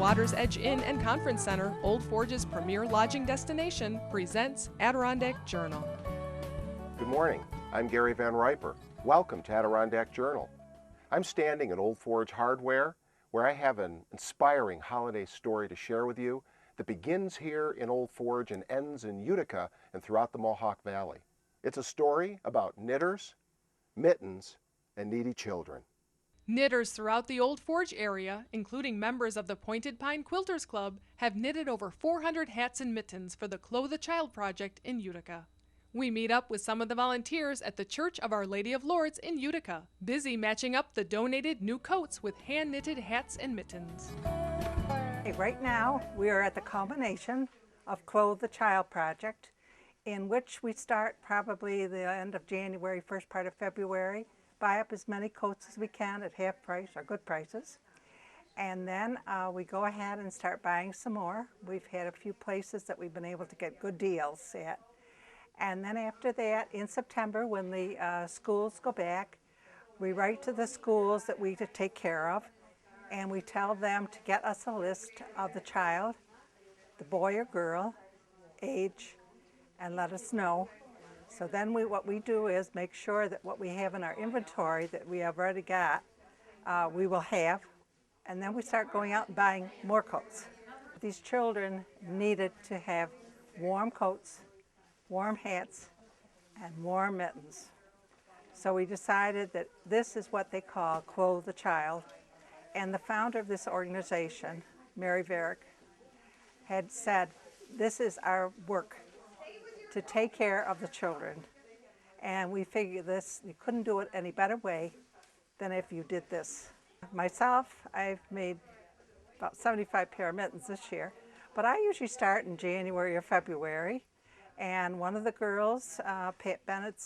Water's Edge Inn and Conference Center, Old Forge's premier lodging destination, presents Adirondack Journal. Good morning. I'm Gary Van Riper. Welcome to Adirondack Journal. I'm standing at Old Forge Hardware, where I have an inspiring holiday story to share with you that begins here in Old Forge and ends in Utica and throughout the Mohawk Valley. It's a story about knitters, mittens, and needy children. Knitters throughout the Old Forge area, including members of the Pointed Pine Quilters Club, have knitted over 400 hats and mittens for the Clothe Child Project in Utica. We meet up with some of the volunteers at the Church of Our Lady of Lourdes in Utica, busy matching up the donated new coats with hand-knitted hats and mittens. Right now, we are at the culmination of Clothe the Child Project, in which we start probably the end of January, first part of February, buy up as many coats as we can at half price or good prices. And then we go ahead and start buying some more. We've had a few places that we've been able to get good deals at. And then after that, in September, when the schools go back, we write to the schools that we take care of, and we tell them to get us a list of the child, the boy or girl, age, and let us know. So then what we do is make sure that what we have in our inventory that we have already got, we will have, and then we start going out and buying more coats. These children needed to have warm coats, warm hats, and warm mittens. So we decided that this is what they call Clothe the Child. And the founder of this organization, Mary Varick, had said, this is our work, to take care of the children. And we figured this, you couldn't do it any better way than if you did this. Myself, I've made about 75 pair of mittens this year, but I usually start in January or February. And one of the girls, Pat Bennett,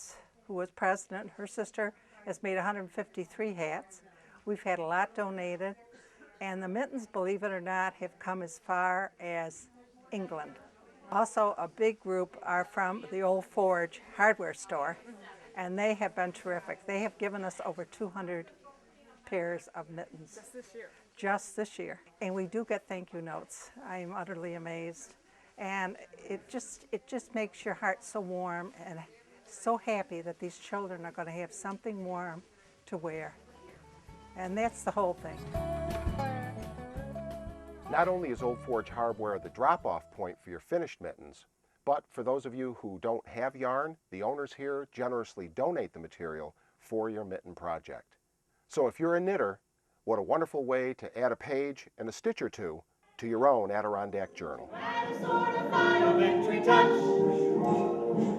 who was president, her sister has made 153 hats. We've had a lot donated, and the mittens, believe it or not, have come as far as England. Also, a big group are from the Old Forge hardware store, and they have been terrific. They have given us over 200 pairs of mittens. Just this year? Just this year. And we do get thank you notes. I am utterly amazed. And it just makes your heart so warm and so happy that these children are going to have something warm to wear. And that's the whole thing. Not only is Old Forge Hardware the drop-off point for your finished mittens, but for those of you who don't have yarn, the owners here generously donate the material for your mitten project. So if you're a knitter, what a wonderful way to add a page and a stitch or two to your own Adirondack Journal.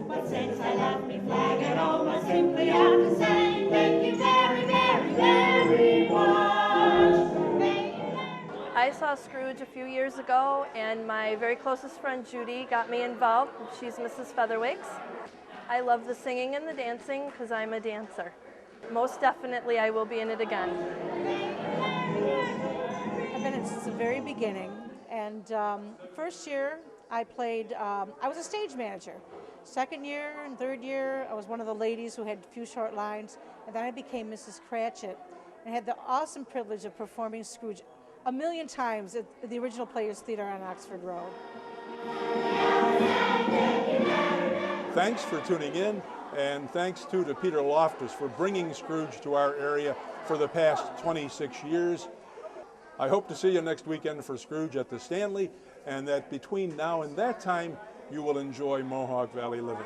But since I left me flag at home, I simply have to say thank you very, very, very much. I saw Scrooge a few years ago, and my very closest friend Judy got me involved. She's Mrs. Featherwick's. I love the singing and the dancing because I'm a dancer. Most definitely I will be in it again. I've been in since the very beginning, and first year I played, I was a stage manager. Second year and third year I was one of the ladies who had a few short lines, and then I became Mrs. Cratchit and had the awesome privilege of performing Scrooge a million times at the original Players Theater on Oxford Road. Thanks for tuning in, and thanks too to Peter Loftus for bringing Scrooge to our area for the past 26 years. I hope to see you next weekend for Scrooge at the Stanley, and that between now and that time, you will enjoy Mohawk Valley living.